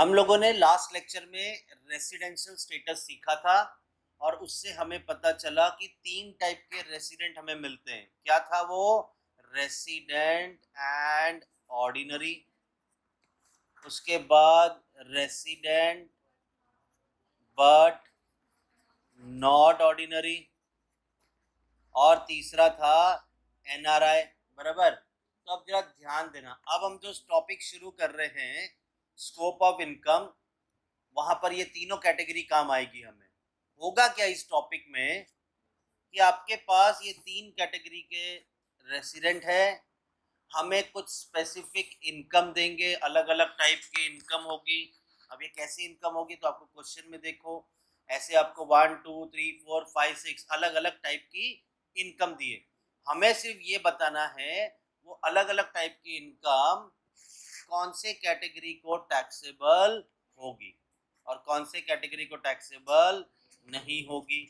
हम लोगों ने लास्ट लेक्चर में रेसिडेंशियल स्टेटस सीखा था और उससे हमें पता चला कि 3 टाइप के रेसिडेंट हमें मिलते हैं। क्या था वो? रेसिडेंट एंड ऑर्डिनरी, उसके बाद रेसिडेंट बट नॉट ऑर्डिनरी, और तीसरा था एनआरआई। बराबर। तो अब जरा ध्यान देना, अब हम जो टॉपिक शुरू कर रहे हैं स्कोप ऑफ इनकम, वहां पर ये तीनों कैटेगरी काम आएगी। हमें होगा क्या इस टॉपिक में कि आपके पास ये 3 कैटेगरी के रेसिडेंट है, हमें कुछ स्पेसिफिक इनकम देंगे, अलग अलग टाइप की इनकम होगी। अब ये कैसी इनकम होगी तो आपको क्वेश्चन में देखो, ऐसे आपको 1 2 3 4 5 6 अलग अलग टाइप की इनकम दिए। हमें सिर्फ ये बताना है वो अलग अलग टाइप की इनकम कौन से कैटेगरी को टैक्सेबल होगी और कौन से कैटेगरी को टैक्सेबल नहीं होगी,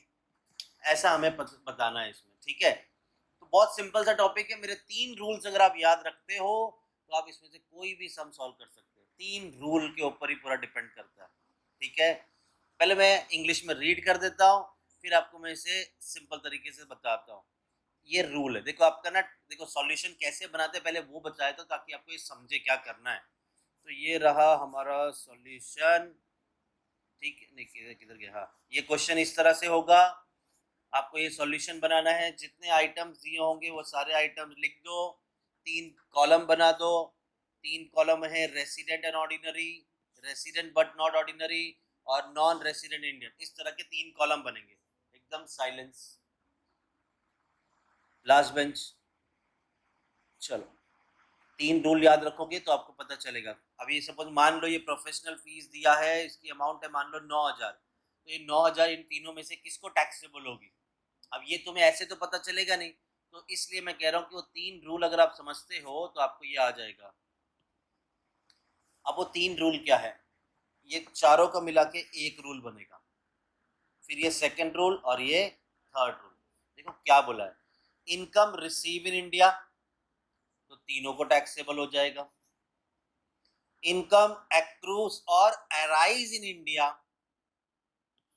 ऐसा हमें बताना है इसमें। ठीक है, तो बहुत सिंपल सा टॉपिक है। मेरे 3 रूल्स अगर आप याद रखते हो तो आप इसमें से कोई भी सम सॉल्व कर सकते हो। 3 रूल के ऊपर ही पूरा डिपेंड करता है। ठीक है, पहले मैं इंग्लिश में रीड कर देता हूँ, फिर आपको मैं इसे सिंपल तरीके से बताता हूँ। ये रूल है, देखो आपका ना, देखो सॉल्यूशन कैसे बनाते हैं पहले वो बताया था ताकि आपको ये समझे क्या करना है। तो ये रहा हमारा सॉल्यूशन। ठीक है, नहीं किधर किधर गया, हाँ ये क्वेश्चन इस तरह से होगा। आपको ये सॉल्यूशन बनाना है, जितने आइटम्स दिए होंगे वो सारे आइटम्स लिख दो, 3 कॉलम बना दो। 3 कॉलम है resident and ordinary, resident but not ordinary और नॉन रेसिडेंट इंडियन। इस तरह के 3 कॉलम बनेंगे। एकदम साइलेंस, लास्ट बेंच। चलो, 3 रूल याद रखोगे तो आपको पता चलेगा। अभी सपोज मान लो ये प्रोफेशनल फीस दिया है, इसकी अमाउंट है मान लो 9,000, तो ये 9,000 इन तीनों में से किसको टैक्सेबल होगी? अब ये तुम्हें ऐसे तो पता चलेगा नहीं, तो इसलिए मैं कह रहा हूँ कि वो 3 रूल अगर आप समझते हो तो आपको ये आ जाएगा। अब वो 3 रूल क्या है, ये चारों का मिला के एक रूल बनेगा, फिर ये सेकंड रूल और ये थर्ड रूल। देखो क्या बोला है, इनकम रिसीव इन इंडिया तो तीनों को टैक्सेबल हो जाएगा। इनकम एक्रूज और अराइज इन इंडिया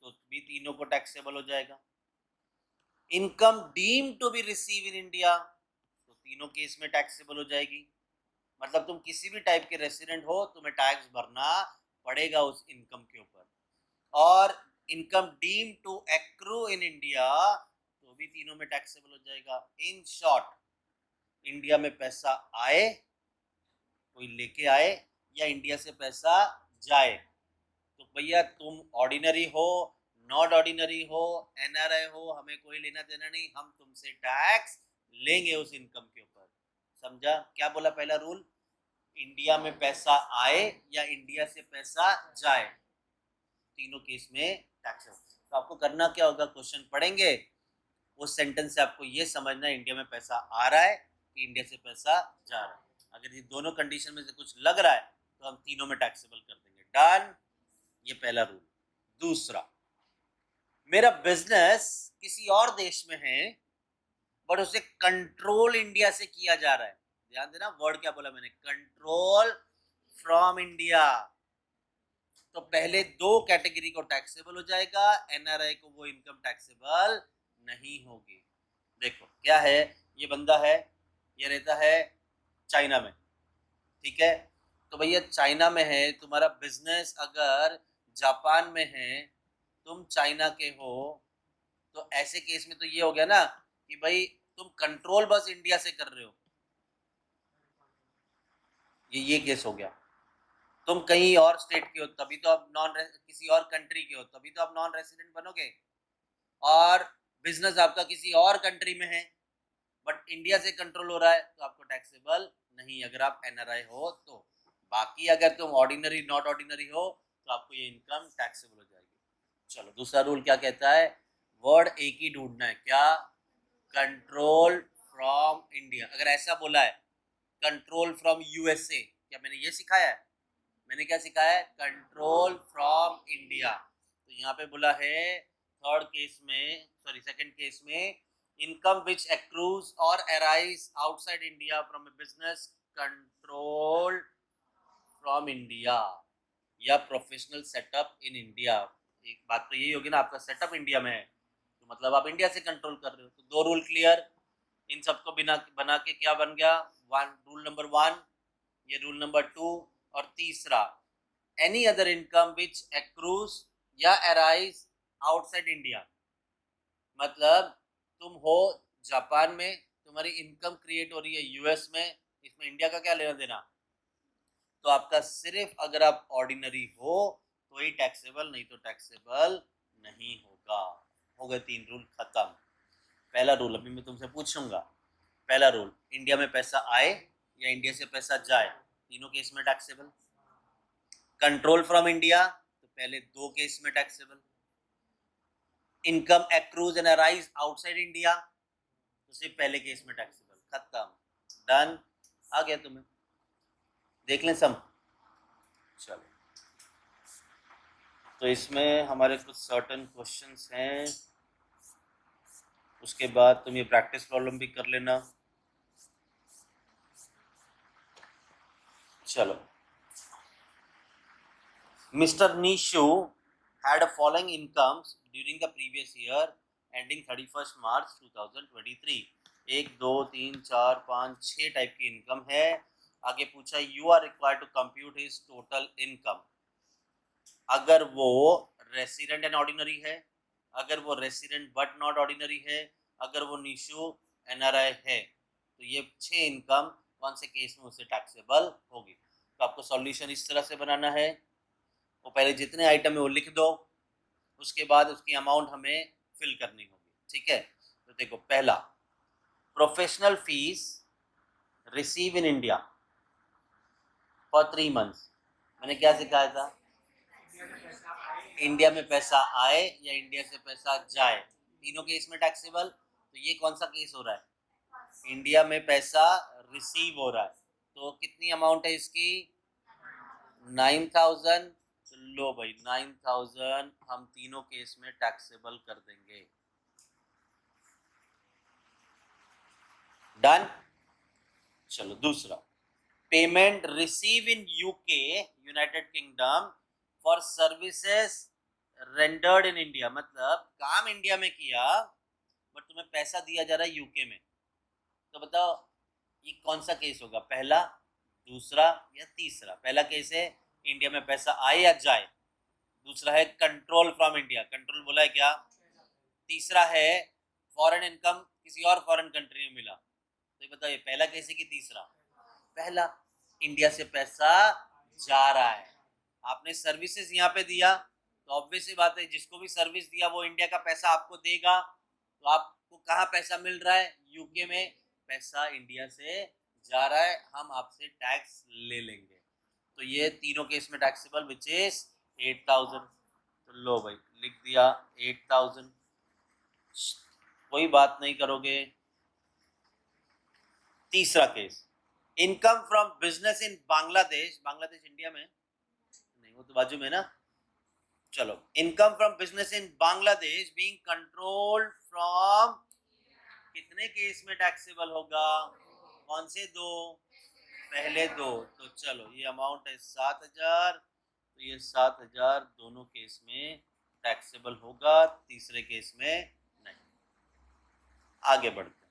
तो भी तीनों को टैक्सेबल हो जाएगा। Income deem to be receive in India तो तीनों केस में टैक्सेबल हो जाएगी। मतलब तुम किसी भी टाइप के रेसिडेंट हो, तुम्हें टैक्स भरना पड़ेगा उस इनकम के ऊपर। और income deem to accrue in India तो भी तीनों में टैक्सेबल हो जाएगा। इन शॉर्ट, इंडिया में पैसा आए, कोई लेके आए, या इंडिया से पैसा जाए, तो भैया तुम ऑर्डिनरी हो, नॉट ऑर्डिनरी हो, एनआरआई हो, हमें कोई लेना देना नहीं, हम तुमसे टैक्स लेंगे उस इनकम के ऊपर। समझा क्या बोला पहला रूल? इंडिया में पैसा आए या इंडिया से पैसा जाए, तीनों केस में टैक्स। तो आपको करना क्या होगा, क्वेश्चन पढ़ेंगे, उस सेंटेंस से आपको ये समझना है इंडिया में पैसा आ रहा है कि इंडिया से पैसा जा रहा है। अगर ये दोनों कंडीशन में से कुछ लग रहा है तो हम तीनों में टैक्सेबल कर देंगे। डन, ये पहला रूल। दूसरा, मेरा बिजनेस किसी और देश में है बट उसे कंट्रोल इंडिया से किया जा रहा है। ध्यान देना, वर्ड क्या बोला मैंने, कंट्रोल फ्रॉम इंडिया। तो पहले 2 कैटेगरी को टैक्सेबल हो जाएगा, एनआरआई को वो इनकम टैक्सेबल नहीं होगी। देखो क्या है, ये बंदा है, ये रहता है चाइना में। ठीक है, तो भैया चाइना में है, तुम्हारा बिजनेस अगर जापान में है, तुम चाइना के हो, तो ऐसे केस में तो ये हो गया ना कि भाई तुम कंट्रोल बस इंडिया से कर रहे हो, ये केस हो गया। तुम कहीं और स्टेट के हो तभी तो आप किसी और कंट्री के हो तभी तो आप नॉन रेसिडेंट बनोगे, और बिजनेस आपका किसी और कंट्री में है बट इंडिया से कंट्रोल हो रहा है तो आपको टैक्सेबल नहीं, अगर आप एनआरआई हो तो। बाकी अगर तुम ऑर्डिनरी नॉट ऑर्डिनरी हो तो आपको ये इनकम टैक्सेबल हो जाएगी। चलो, दूसरा रूल क्या कहता है, वर्ड एक ही ढूंढना है, क्या? Control from India. अगर ऐसा बोला है कंट्रोल फ्रॉम यूएसए, क्या मैंने ये सिखाया है? मैंने क्या सिखाया है? Control from India. तो यहाँ पे बोला है थर्ड केस में, सॉरी सेकंड केस में, इनकम विच एक्रूज और arise outside India from A business control from India. या प्रोफेशनल सेटअप इन इंडिया। एक बात तो यही होगी ना, आपका सेटअप इंडिया में है तो मतलब आप इंडिया से कंट्रोल कर रहे हो। तो दो रूल क्लियर, इन सबको बिना बना के क्या बन गया, रूल नंबर 1, ये रूल नंबर 2, और तीसरा any other income which accrues या अराइज आउटसाइड इंडिया। मतलब तुम हो जापान में, तुम्हारी इनकम क्रिएट हो रही है यूएस में, इसमें इंडिया का क्या लेना देना। तो आपका सिर्फ अगर आप ऑर्डिनरी हो तो ही टैक्सेबल, नहीं तो टैक्सेबल नहीं होगा। हो गए 3 रूल खत्म। पहला रूल अभी मैं तुमसे पूछूंगा। पहला रूल, इंडिया में पैसा आए या इंडिया से पैसा जाए, तीनों केस में टैक्सेबल। कंट्रोल फ्रॉम इंडिया तो पहले 2 केस में taxable. Income accrues and arise outside India तो सिर्फ पहले केस में टैक्सेबल। खत्म, डन। आ गया तुम्हें, देख लें सब। चलो, तो इसमें हमारे कुछ सर्टन क्वेश्चंस हैं, उसके बाद तुम ये प्रैक्टिस प्रॉब्लम भी कर लेना। चलो, Mr. Nishu had a following incomes during the previous year ending 31st March 2023। 1 2 3 4 5 6 type की इनकम है। आगे पूछा you are required to compute his total income. अगर वो रेसिडेंट एंड ऑर्डिनरी है, अगर वो रेसिडेंट बट नॉट ऑर्डिनरी है, अगर वो निशु एनआरआई है, तो ये 6 इनकम कौन से केस में उसे टैक्सेबल होगी। तो आपको सॉल्यूशन इस तरह से बनाना है, वो पहले जितने आइटम है वो लिख दो, उसके बाद उसकी अमाउंट हमें फिल करनी होगी। ठीक है, तो देखो, पहला professional fees receive in India for 3 months. मैंने क्या सिखाया था, इंडिया में पैसा आए या इंडिया से पैसा जाए, तीनों केस में टैक्सेबल। तो ये कौन सा केस हो रहा है, इंडिया में पैसा रिसीव हो रहा है, तो कितनी अमाउंट है इसकी, 9,000। लो भाई 9,000 हम तीनों केस में टैक्सेबल कर देंगे। डन। चलो दूसरा, payment receive in UK United kingdom for services rendered in India. मतलब काम इंडिया में किया बट तुम्हें पैसा दिया जा रहा है यूके में। तो बताओ ये कौन सा केस होगा, पहला, दूसरा या तीसरा। पहला केस है इंडिया में पैसा आए या जाए, दूसरा है कंट्रोल फ्रॉम इंडिया, कंट्रोल बोला है क्या, तीसरा है फॉरेन इनकम किसी और फॉरेन कंट्री में मिला। तो ये बताओ ये पहला केस है कि तीसरा, पहला, इंडिया से पैसा जा रहा है, आपने सर्विसेज यहाँ पे दिया, तो ऑब्वियस सी बात है जिसको भी सर्विस दिया वो इंडिया का पैसा आपको देगा। तो आपको कहाँ पैसा मिल रहा है, यूके में पैसा इंडिया से जा रहा है, हम आपसे टैक्स ले लेंगे। तो ये तीनों केस में टैक्सेबल विच इज 8,000। तो लो भाई लिख दिया 8,000, कोई बात नहीं करोगे। तीसरा case, income from business in Bangladesh, Bangladesh India में नहीं, वो तो बाजू में ना। चलो, income from business in Bangladesh being controlled from, कितने केस में टैक्सेबल होगा, कौन से दो, पहले दो। तो चलो ये अमाउंट है 7,000, तो ये 7,000 दोनों केस में टैक्सेबल होगा, तीसरे केस में नहीं। आगे बढ़ते,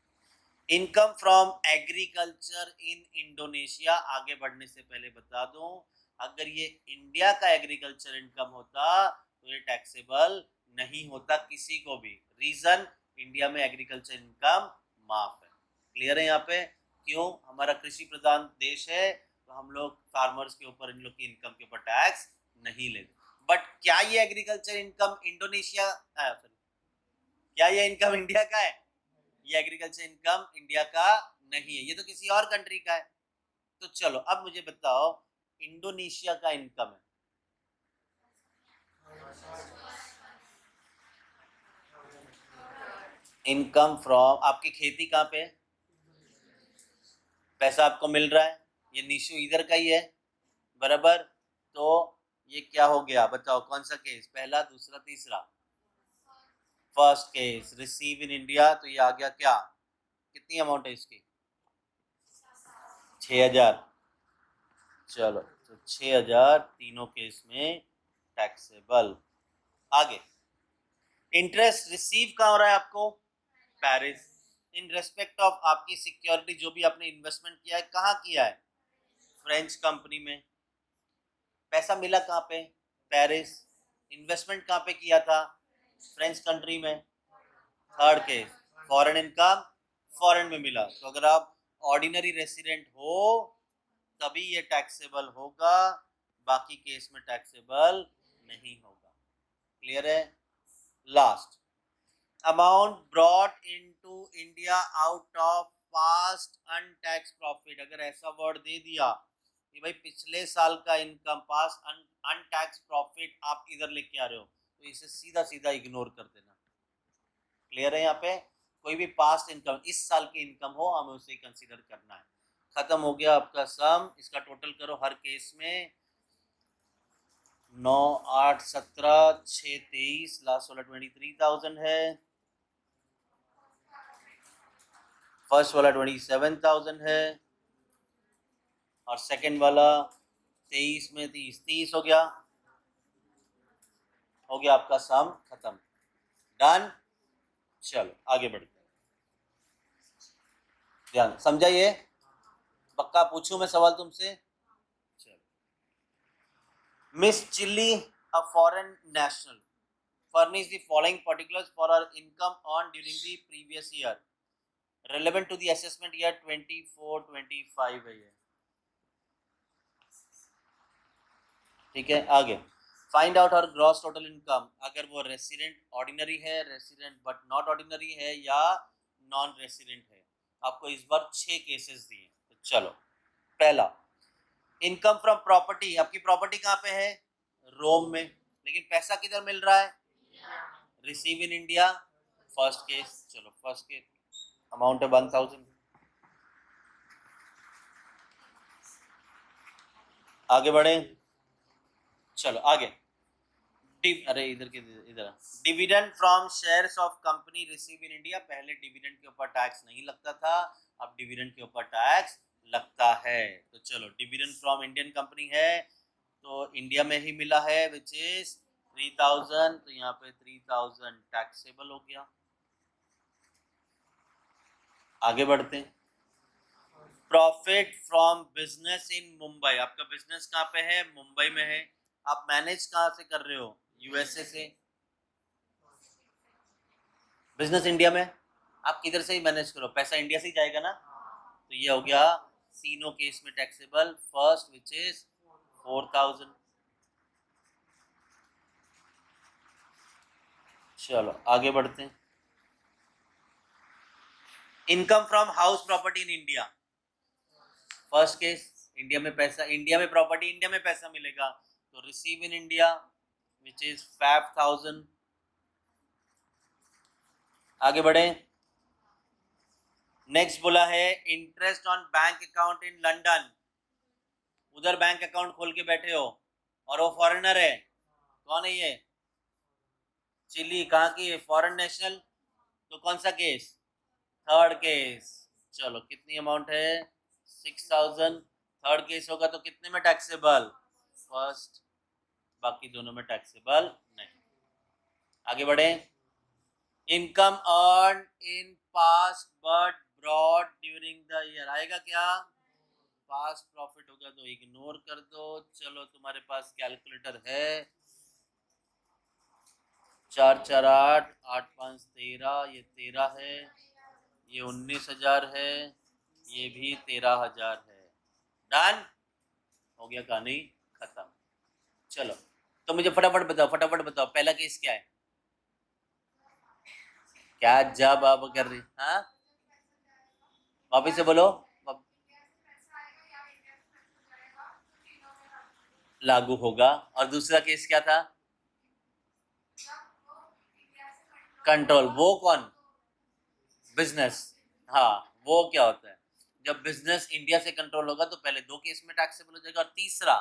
income from agriculture in Indonesia. आगे बढ़ने से पहले बता दूं, अगर ये इंडिया का एग्रीकल्चर इनकम होता तो ये टैक्सेबल नहीं होता किसी को भी। रीजन, इंडिया में एग्रीकल्चर इनकम माफ है। क्लियर है यहाँ पे, क्यों, हमारा कृषि प्रधान देश है तो हम लोग फार्मर्स के ऊपर, इन लोग की इनकम के ऊपर टैक्स नहीं लेते। बट क्या ये एग्रीकल्चर इनकम इंडोनेशिया, क्या ये इनकम इंडिया का है, ये एग्रीकल्चर इनकम इंडिया का नहीं है, ये तो किसी और कंट्री का है। तो चलो अब मुझे बताओ इंडोनेशिया का इनकम है, इनकम फ्रॉम, आपकी खेती कहाँ पे है, पैसा आपको मिल रहा है, ये निशु इधर का ही है बराबर। तो ये क्या हो गया बताओ, कौन सा केस, पहला, दूसरा, तीसरा, first case receive in India. तो ये आ गया क्या, कितनी अमाउंट है इसकी, 6,000। चलो तो 6,000 तीनों केस में टैक्सेबल। आगे, इंटरेस्ट रिसीव कहाँ हो रहा है आपको? पेरिस। इन रेस्पेक्ट ऑफ आपकी सिक्योरिटी जो भी आपने इन्वेस्टमेंट किया है, कहाँ किया है? फ्रेंच कंपनी में। पैसा मिला कहाँ पे? पेरिस। इन्वेस्टमेंट कहाँ पे किया था? फ्रेंच कंट्री में। Third case, foreign income foreign में मिला। तो अगर आप ऑर्डिनरी रेसिडेंट हो तभी ये टैक्सेबल होगा, बाकी केस में टैक्सेबल नहीं होगा। क्लियर है? Last, amount brought into India out of past untaxed profit. अगर ऐसा वर्ड दे दिया कि भाई पिछले साल का इनकम, पास्ट अनटैक्स प्रॉफिट आप इधर लेके आ रहे हो, तो इसे सीधा सीधा इग्नोर कर देना। क्लियर है? यहाँ पे कोई भी पास्ट इनकम, इस साल की इनकम हो, हमें उसे कंसीडर करना है। खत्म हो गया आपका सम। इसका टोटल करो हर केस में। 9, 8, 17, 6, 23, लास्ट वाला 23,000 है। फर्स्ट वाला 27,000 है और सेकंड वाला 23 में 30 हो गया। हो गया आपका सम खत्म। डन। चलो आगे बढ़ते हैं। ध्यान समझाइए, पक्का पूछूं मैं सवाल तुमसे? चलो, miss chilli, a foreign national, furnish the following particulars for our income earned during the previous year relevant to the assessment year 24-25 है ये। ठीक है, आगे, फाइंड आउट और ग्रॉस टोटल इनकम। अगर वो रेसिडेंट ऑर्डिनरी है, रेसिडेंट बट नॉट ऑर्डिनरी है, या नॉन रेसिडेंट है। आपको इस बार 6 केसेस दिए। तो चलो, पहला, इनकम फ्रॉम प्रॉपर्टी। आपकी प्रॉपर्टी कहाँ पे है? रोम में, लेकिन पैसा किधर मिल रहा है? Receive in India. First case. चलो फर्स्ट केस, अमाउंट है 1,000। आगे बढ़े, चलो आगे। अरे इधर के इधर, dividend from shares of company receive in India. पहले डिविडेंड के ऊपर टैक्स नहीं लगता था, अब डिविडेंड के ऊपर टैक्स लगता है। तो चलो, डिविडेंड फ्रॉम इंडियन कंपनी है तो इंडिया में ही मिला है, विच इज 3,000। तो यहाँ पे 3,000 टैक्सेबल हो गया। आगे बढ़ते हैं। प्रॉफिट फ्रॉम बिजनेस इन मुंबई। आपका बिजनेस कहाँ पे है? मुंबई में है। आप मैनेज कहाँ से कर रहे हो? यूएसए से। बिजनेस इंडिया में, आप किधर से ही मैनेज करो, पैसा इंडिया से ही जाएगा ना। तो ये हो गया तीनों केस में टैक्सेबल। First which is 4,000। चलो आगे बढ़ते हैं। Income from house property in India. First case, India में पैसा, इंडिया में प्रॉपर्टी, इंडिया में पैसा मिलेगा, तो receive in India which is 5,000। आगे बढ़े। नेक्स्ट बोला है interest on bank account in London. उधर बैंक अकाउंट खोल के बैठे हो और वो फॉरेनर है। कौन है ये? चिली। कहाँ की है? Foreign national. तो कौन सा केस? Third case. चलो, कितनी अमाउंट है? 6,000। थर्ड केस होगा तो कितने में टैक्सेबल? फर्स्ट। बाकी दोनों में टैक्सेबल नहीं। आगे बढ़े। Income earn in past but brought during the year. आएगा क्या? पास्ट प्रॉफिट होगा तो इग्नोर कर दो। चलो, तुम्हारे पास कैलकुलेटर है। 4, 4, 8, 8, 5, 13। ये 13 है, ये 19,000 है, ये भी 13,000 है। डन हो गया, कहानी खत्म। चलो, तो मुझे फटाफट बताओ, फटाफट बताओ, पहला केस क्या है? क्या जब आप कर रही? हाँ, वापिस से बोलो। लागू होगा। और दूसरा केस क्या था? कंट्रोल। वो कौन? बिजनेस। हाँ, वो क्या होता है? जब बिजनेस इंडिया से कंट्रोल होगा तो पहले 2 केस में टैक्सेबल हो जाएगा, और तीसरा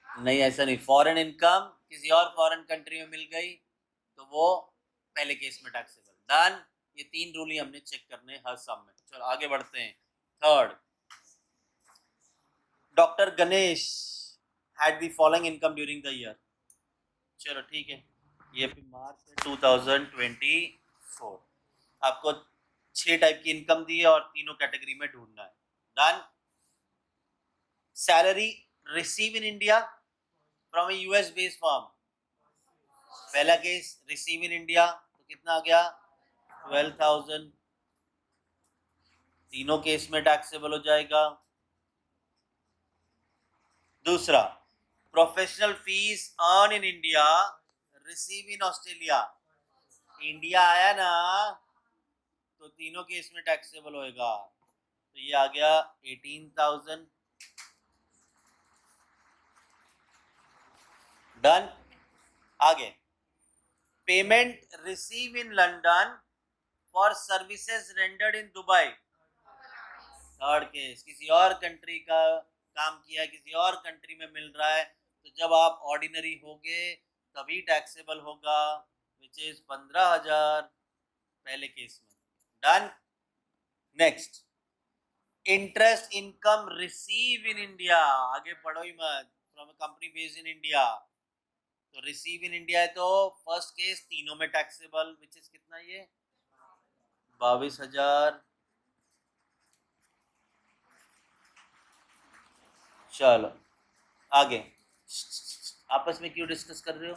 नहीं, ऐसा नहीं। फॉरेन इनकम किसी और फॉरेन कंट्री में मिल गई तो वो पहले केस में टैक्सेबल। डन। ये 3 रूल ही हमने चेक करने हर सम में। चलो आगे बढ़ते हैं। Third, doctor Ganesh had the following income during the year. चलो ठीक है, ये फिर मार्च 2024। आपको 6 टाइप की इनकम दी है और तीनों कैटेगरी में ढूंढना है। Done. Salary receive in India from A US based firm. पहला केस रिसीव इन इंडिया तो कितना आ गया 12,000। तीनों केस में टैक्सेबल हो जाएगा। दूसरा professional fees earn in India receive in Australia. India आया ना तो तीनों केस में टैक्सेबल होएगा। तो ये आ गया 18,000। डन। आगे payment receive in London for services rendered in Dubai. Third case किसी और कंट्री का काम किया है, किसी और कंट्री में मिल रहा है, तो जब आप ऑर्डिनरी होगे तभी टैक्सेबल होगा, विच इज 15,000 पहले केस में। Done. Next interest income receive in India. आगे पढ़ो ही मत, from company based in India. तो रिसीव इन इंडिया है तो फर्स्ट केस तीनों में टैक्सेबल, विच इज कितना ये 22,000। चलो आगे, आपस में क्यों डिस्कस कर रहे हो।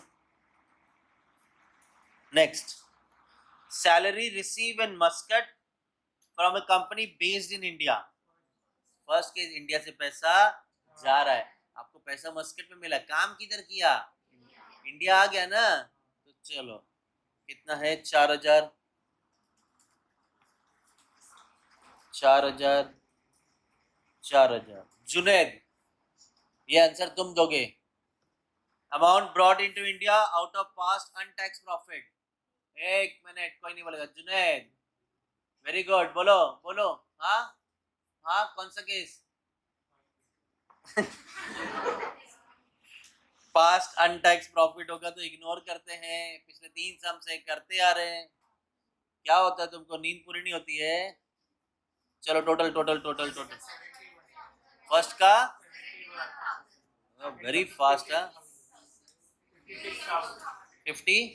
Next salary receive in Muscat from A company based in India. First case India से पैसा जा रहा है, आपको पैसा मस्कट में मिला, काम किधर किया इंडिया आ गया ना, तो चलो कितना है 4,000। 4,000 4,000। जुनैद ये आंसर तुम दोगे। Amount brought into India out of past untaxed profit. एक मिनट, कोई नहीं बोलेगा। जुनैद वेरी गुड, बोलो बोलो। हाँ हाँ, कौन सा केस पास्ट अनटैक्स प्रॉफिट होगा तो इग्नोर करते हैं, पिछले 3 सम से करते आ रहे हैं। क्या होता है, तुमको नींद पूरी नहीं होती है। चलो total total total total first का वेरी फास्ट है 50।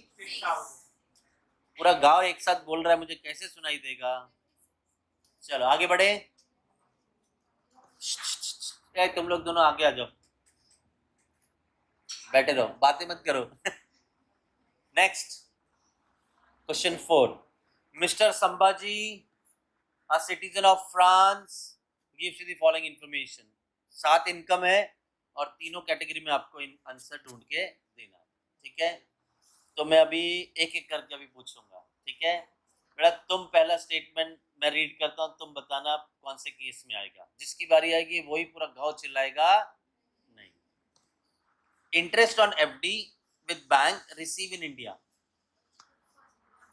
पूरा गांव एक साथ बोल रहा है, मुझे कैसे सुनाई देगा। चलो आगे बढ़े। तुम लोग दोनों आगे आ जाओ, बैठे रहो, बातें मत करो। Next question 4। Mister Sambhaji a citizen of France gives you the following information। 7 income है और तीनों कैटेगरी में आपको आंसर ढूंढ के देना है, ठीक है। तो मैं अभी एक एक करके अभी पूछूंगा, ठीक है। बेटा तुम पहला स्टेटमेंट मैं रीड करता हूँ, तुम बताना कौन से केस में आएगा। जिसकी बारी आएगी वही पूरा गाँव चिल्लाएगा नहीं। Interest on FD with bank receive in India.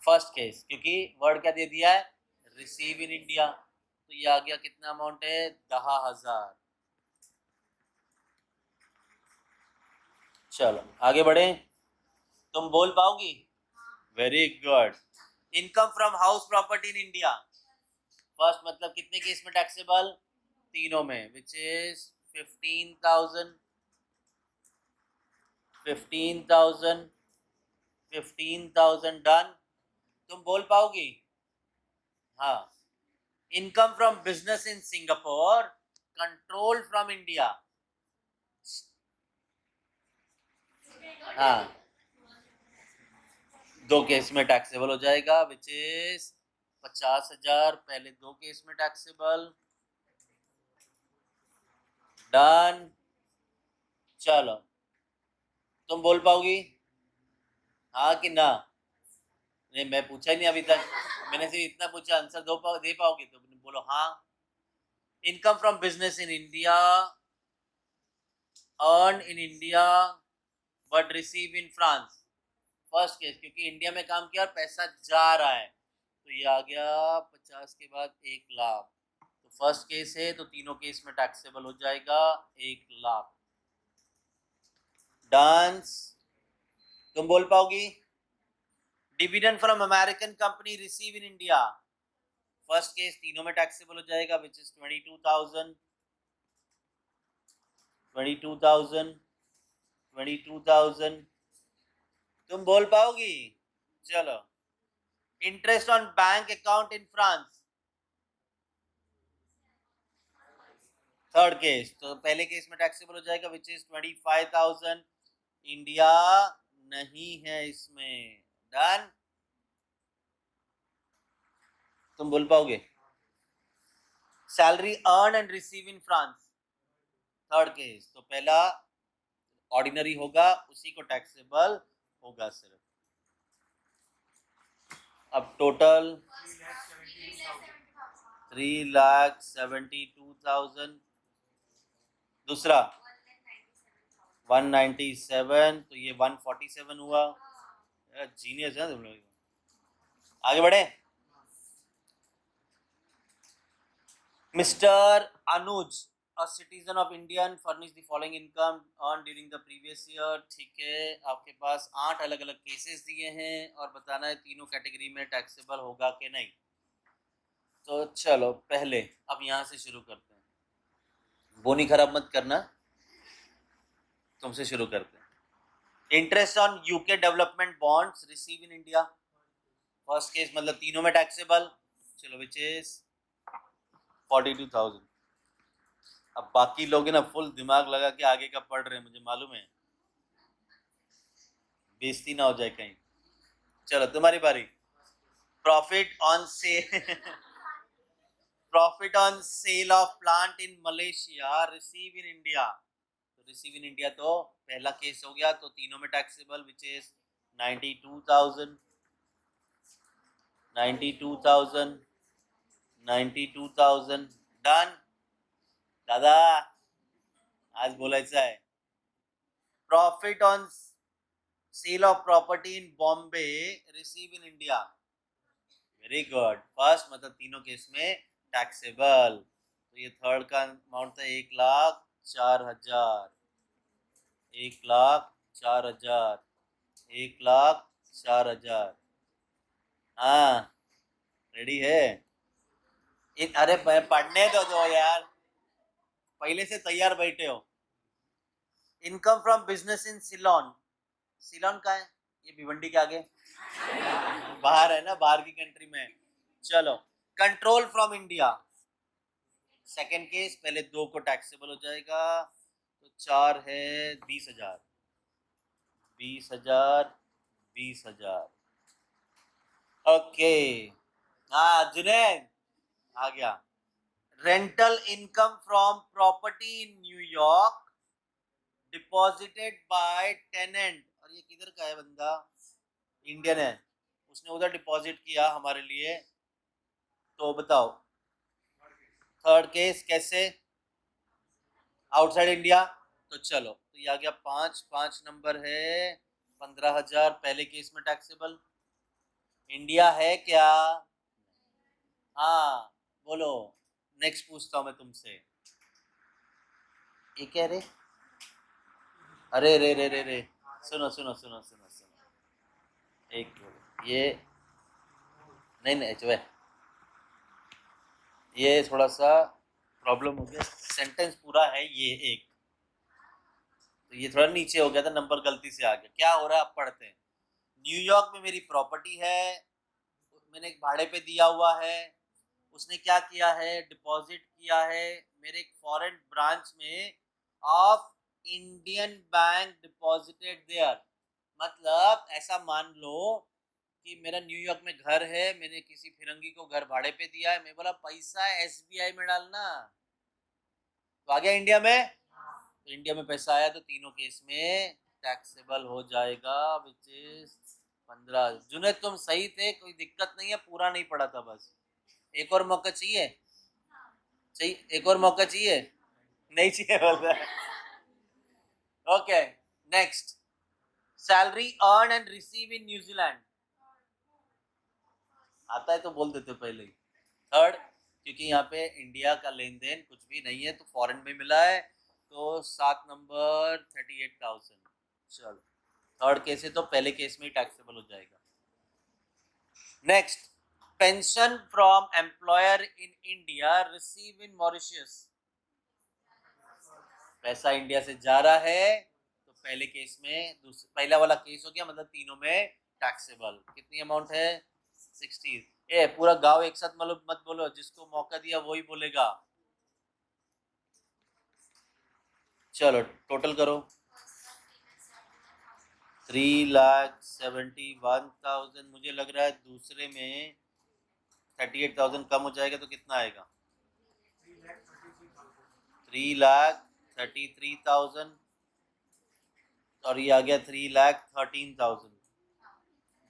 First case, क्योंकि वर्ड क्या दे दिया है रिसीव इन इंडिया, तो ये आ गया कितना अमाउंट है 10,000। चलो आगे बढ़े, तुम बोल पाओगी। Very good. Income from house property in India. First मतलब कितने केस में टैक्सेबल, तीनों में, विच इज 15,000 15,000 15,000। डन। तुम बोल पाओगी। हाँ। Income from business in Singapore control from India. हाँ, 2 केस में टैक्सेबल हो जाएगा, विच इज 50,000 पहले 2 केस में टैक्सेबल। डन। चलो तुम बोल पाओगी हाँ कि ना। नहीं मैं पूछा ही नहीं अभी तक, मैंने सिर्फ इतना पूछा, आंसर दे पाओगे तो बोलो हाँ। Income from business in India earn in India but receive in France. First case, क्योंकि इंडिया में काम किया और पैसा जा रहा है, तो ये आ गया 50 के बाद 1,00,000। तो फर्स्ट केस है तो तीनों केस में टैक्सेबल हो जाएगा 1,00,000। डांस तुम बोल पाओगी। Dividend from American company receive in India. First case तीनों में टैक्सेबल हो जाएगा, विच इज 22,000। 22,000, 22,000। तुम बोल पाओगी? चलो। Interest on bank account in France, third case. तो पहले केस में टैक्सेबल हो जाएगा विच इज 25,000। इंडिया नहीं है इसमें। डन। तुम बोल पाओगे? Salary earn and receive in France, third case. तो पहला ऑर्डिनरी होगा, उसी को टैक्सेबल होगा सिर्फ। अब टोटल 3,72,000। दूसरा 197, तो ये 147 हुआ। जीनियस है तुम लोग। आगे बढ़े। Mister Anuj, a citizen of India furnish the following income earned during the previous year। ठीक है, आपके पास 8 अलग अलग केसेस दिए हैं और बताना है तीनों कैटेगरी में टैक्सेबल होगा कि नहीं। तो चलो पहले अब यहाँ से शुरू करते हैं, बोनी खराब मत करना, तुमसे शुरू करते हैं। Interest on UK development bonds receive in India, first case मतलब तीनों में टैक्सेबल। चलो विच इज 42,000। अब बाकी लोग है ना फुल दिमाग लगा के आगे का पढ़ रहे हैं, मुझे मालूम है, बेइज्जती ना हो जाए कहीं। चलो तुम्हारी बारी। Profit on sale profit on sale of plant in Malaysia receive in India. तो रिसीव इन इंडिया तो पहला केस हो गया, तो तीनों में टैक्सेबल विच इज 92,000, 92,000, 92,000। डन। दादा आज बोलायचं आहे। Profit on sale of property in Bombay receive in India, very good. First मतलब तीनों केस में टैक्सेबल। तो ये थर्ड का अमाउंट था 1,04,000, 1,04,000, 1,04,000। हाँ रेडी है? अरे पढ़ने दो यार, पहले से तैयार बैठे हो। इनकम फ्रॉम बिजनेस इन सिलोन, सिलोन का है ये भिवंडी के आगे, बाहर है ना, बाहर की कंट्री में। चलो control from India, second case, पहले दो को टैक्सेबल हो जाएगा। तो 4 है 20,000, 20,000, 20,000। ओके। हाँ जुनैद आ गया। Rental income from property in New York deposited by tenant, और ये किधर का है बंदा? इंडियन है, उसने उधर डिपॉजिट किया हमारे लिए। तो बताओ थर्ड केस कैसे? Outside India. तो चलो तो ये आ गया 5, 5 नंबर है 15,000, पहले केस में टैक्सेबल। इंडिया है क्या? हाँ बोलो। नेक्स्ट पूछता हूँ मैं तुमसे। ये क्या रे? अरे रे रे रे रे, सुनो सुनो सुनो सुनो सुनो, एक ये नहीं नहीं जो है ये थोड़ा सा प्रॉब्लम हो गया, सेंटेंस पूरा है ये एक, तो ये थोड़ा नीचे हो गया था, नंबर गलती से आ गया। क्या हो रहा है अब पढ़ते हैं। न्यूयॉर्क में मेरी प्रॉपर्टी है, मैंने एक भाड़े पे दिया हुआ है, उसने क्या किया है, डिपॉजिट किया है मेरे एक फॉरेन ब्रांच में of Indian bank, deposited there. मतलब ऐसा मान लो कि मेरा न्यूयॉर्क में घर है, मैंने किसी फिरंगी को घर भाड़े पे दिया है, मैं बोला पैसा एसबीआई में डालना, तो आ गया इंडिया में। तो इंडिया में पैसा आया तो तीनों केस में टैक्सेबल हो जाएगा विच इज 15। जुनेद तुम सही थे, कोई दिक्कत नहीं है, पूरा नहीं पड़ा था बस। एक और मौका चाहिए? चाहिए एक और मौका चाहिए? नहीं चाहिए बोलता है। Okay next, salary earn and receive in New Zealand, आता है तो बोल देते पहले ही। थर्ड, क्योंकि यहाँ पे इंडिया का लेन देन कुछ भी नहीं है तो फॉरेन में मिला है, तो 7 नंबर 38,000। चलो थर्ड केस है तो पहले केस में ही टैक्सेबल हो जाएगा। Next, pension from employer in India receive in Mauritius, पैसा इंडिया से जा रहा है तो पहले केस में पहला वाला केस हो गया, मतलब तीनों में टैक्सेबल। कितनी अमाउंट है? 60। ए पूरा गांव एक साथ मतलब मत बोलो, जिसको मौका दिया वही बोलेगा। चलो टोटल करो। 3,71,000। मुझे लग रहा है दूसरे में 38,000 कम हो जाएगा तो कितना आएगा? 3,33,000 और ये आ गया 3,13,000।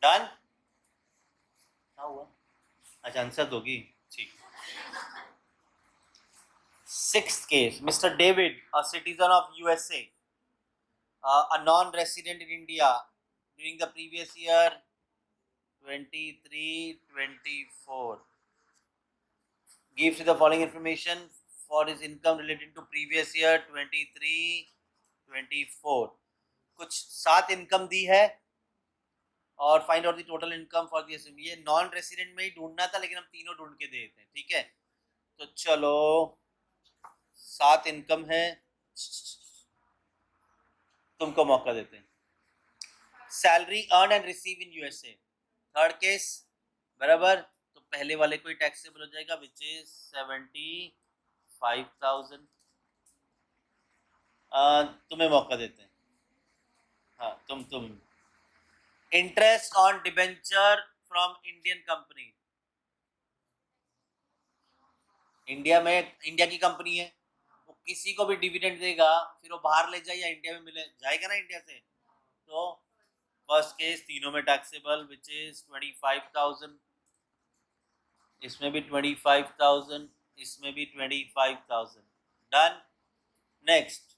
डन। क्या हुआ? अच्छा आंसर दोगी, ठीक। Sixth case, Mr. David, a citizen of USA, a non-resident in India during the previous year 23-24, gives you the following information for his income related to previous year 23-24. कुछ 7 इनकम दी है और find out the total income for the. ये non resident में ही ढूंढना था लेकिन हम तीनों ढूंढ के देते हैं, ठीक है। तो चलो 7 इनकम है, तुमको मौका देते हैं। Salary earn and receive in USA, third case बराबर। तो पहले वाले को ही टैक्सेबल हो जाएगा विच इज 75,000। तुम्हें मौका देते हैं। हाँ तुम interest on debenture from Indian company. India की कंपनी है, वो किसी को भी डिविडेंड देगा, फिर वो बाहर ले जाए या इंडिया में मिले जाएगा ना इंडिया से। तो फर्स्ट केस तीनों में टैक्सेबल विच इज 25,000, इसमें भी 25,000, इसमें भी 25,000। Done. Next,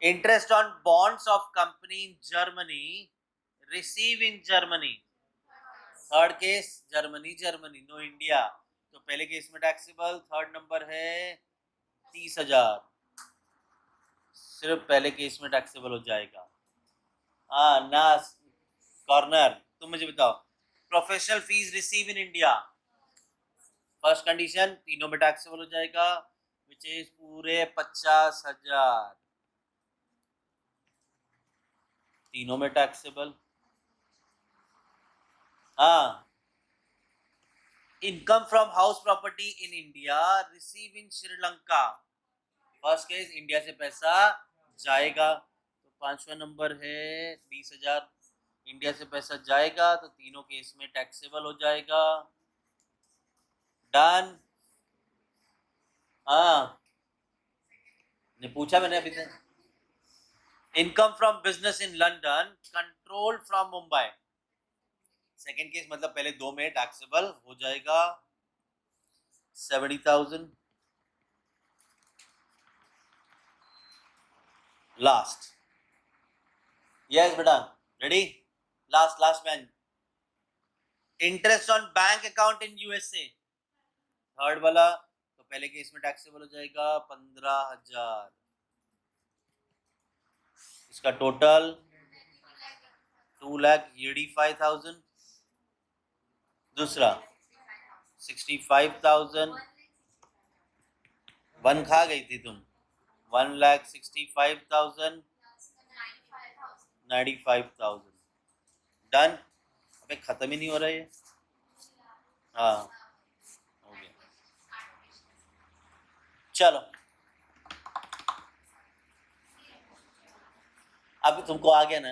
interest on bonds of company in Germany receive in Germany. Third case Germany no India, तो पहले केस में टैक्सेबल। थर्ड नंबर है 30,000, सिर्फ पहले केस में टैक्सेबल हो जाएगा। ना कॉर्नर, तुम मुझे बताओ। Professional fees receive in India, first condition तीनों में टैक्सेबल हो जाएगा विच इज पूरे 50,000, तीनों में टैक्सेबल। हाँ, income from house property in India receive in Sri Lanka, first case India से पैसा जाएगा, तो 5वां नंबर है 20,000, इंडिया से पैसा जाएगा तो तीनों केस में टैक्सेबल हो जाएगा। डन। हाँ ने पूछा मैंने अभी तक। Income from business in London control from Mumbai, second case मतलब पहले दो में टैक्सेबल हो जाएगा 70,000। लास्ट, यस बेटा ready, last man. Interest on bank account in USA, third वाला, तो पहले केस में टैक्सेबल हो जाएगा 15,000, इसका टोटल 2,85,000। दूसरा 65,000, 1 खा गई थी तुम, 1,65,000, 95,000। डन। अबे खत्म ही नहीं हो रहा है। हाँ हो गया, चलो अब तुमको आ गया ना,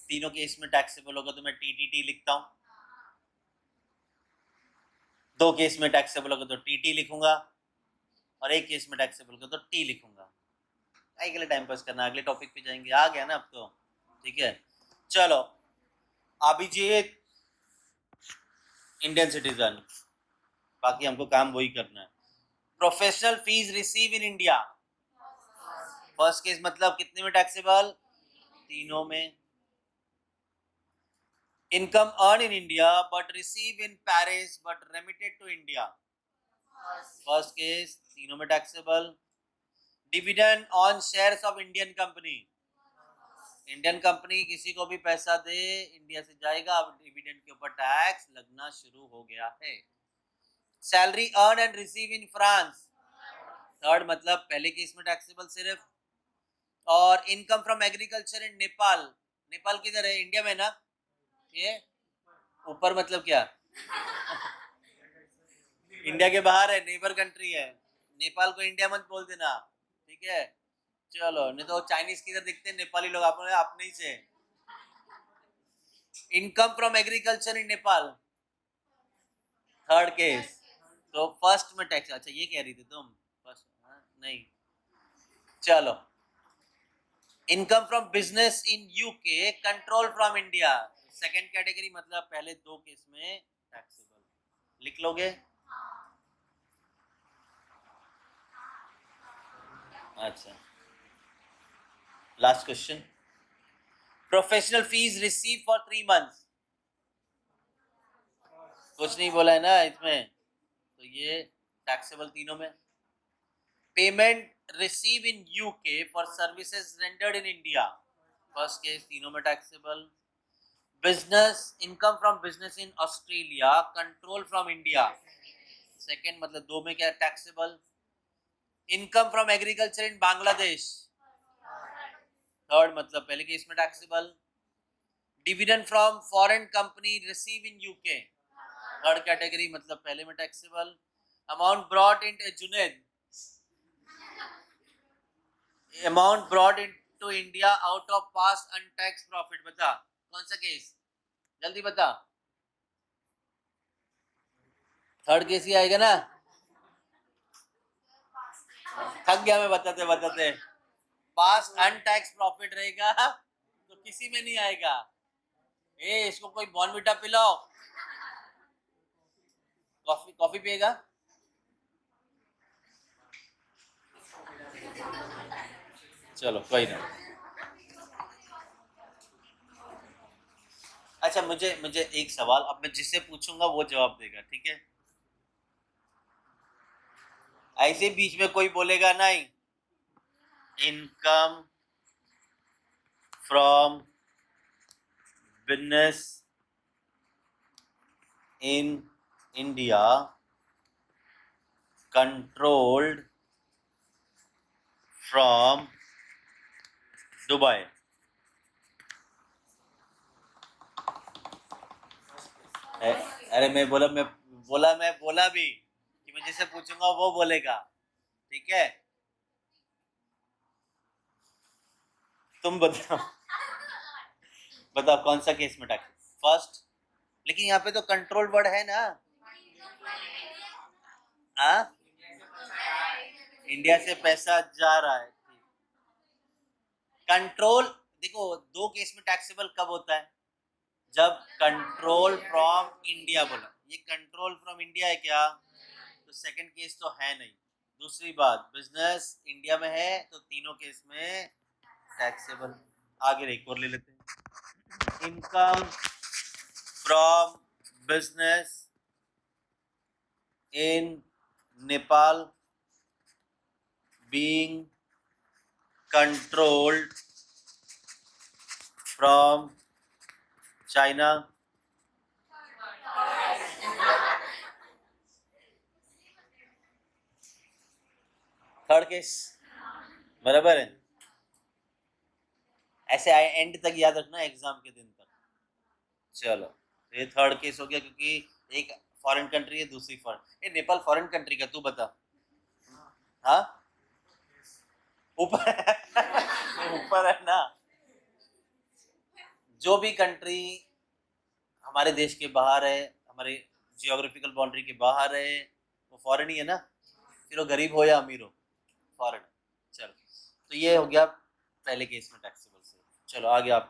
तीनों केस में टैक्सेबल होगा तो मैं टीटीटी लिखता हूं, दो केस में टैक्सेबल होगा तो टीटी लिखूंगा, और एक केस में टैक्सेबल होगा तो टी लिखूंगा। के लिए टाइम पास करना, अगले टॉपिक पे जाएंगे। आ गया ना अब तो, ठीक है। चलो अभिजीत इंडियन सिटीजन, बाकी हमको काम वही करना है। Professional fees receive in India, first case मतलब कितने में टैक्सेबल? तीनों में। Income earn in India but receive in Paris but remitted to India, first case तीनों में taxable. Dividend on shares of Indian company, Indian company किसी को भी पैसा दे इंडिया से जाएगा, अब डिविडेंड के ऊपर टैक्स लगना शुरू हो गया है। Salary earn and receive in France, third मतलब पहले केस में टैक्सेबल सिर्फ। और इनकम फ्रॉम एग्रीकल्चर इन नेपाल, नेपाल किधर है, इंडिया में ना, ये ऊपर मतलब क्या इंडिया के बाहर है, नेबर कंट्री है, नेपाल को इंडिया मत बोल देना, ठीक है। चलो, नहीं तो चाइनीज किधर दिखते हैं, नेपाली लोग अपने ही से। Income from agriculture in Nepal, third case. तो फर्स्ट में टैक्स, अच्छा ये कह रही थी तुम फर्स्ट, नहीं, चलो। Income from business in UK, control from India, second category मतलब पहले दो केस में टैक्सेबल। लिख लोगे? अच्छा, last question. Professional fees receive for 3 months, कुछ नहीं बोला है ना इसमें, तो ये टैक्सेबल तीनों में। Payment receive in UK for services rendered in India, first case, तीनों में taxable. Business, income from business in Australia, control from India, second मतलब दो में क्या taxable. Income from agriculture in Bangladesh, third मतलब पहले केस में taxable. Dividend from foreign company receive in UK, third category मतलब पहले में taxable. Amount brought in Junaid, amount brought in to India out of past untaxed profit, बता कौन सा case, जल्दी बता। थर्ड केस ही आएगा ना, थक गया मैं बताते बताते। पास अनटैक्स प्रॉफिट रहेगा तो किसी में नहीं आएगा। ए, इसको कोई बॉर्नविटा पिलाओ, कॉफी कॉफी पिएगा। चलो कोई ना। अच्छा, मुझे मुझे एक सवाल, अब मैं जिससे पूछूंगा वो जवाब देगा, ठीक है? ऐसे बीच में कोई बोलेगा नहीं। Income from business in India controlled from Dubai. अरे मैं बोला भी कि मैं जिसे पूछूंगा वो बोलेगा, ठीक है? तुम बताओ बताओ कौन सा केस में टैक्स फर्स्ट, लेकिन यहाँ पे तो कंट्रोल वर्ड है ना। हाँ, इंडिया से पैसा जा रहा है, कंट्रोल। देखो, दो केस में टैक्सेबल कब होता है, जब कंट्रोल फ्रॉम इंडिया बोला। ये कंट्रोल फ्रॉम इंडिया है क्या, तो सेकंड केस तो है नहीं। दूसरी बात, बिजनेस इंडिया में है तो तीनों केस में टैक्सेबल। आगे एक और ले लेते हैं। Income from business in Nepal being controlled from China, third case, बराबर है। ऐसे एंड तक याद रखना एग्जाम के दिन तक। चलो, ये थर्ड केस हो गया, क्योंकि एक फॉरेन कंट्री है, दूसरी फॉरेन, ये नेपाल फॉरेन कंट्री का, तू बता। हाँ, ऊपर ऊपर है ना। जो भी कंट्री हमारे देश के बाहर है, हमारे जियोग्राफिकल बाउंड्री के बाहर है, वो फॉरेन ही है ना, फिर वो गरीब हो या अमीर हो, फॉरेन। चलो, तो ये हो गया पहले केस में टैक्सेबल से। चलो आगे आप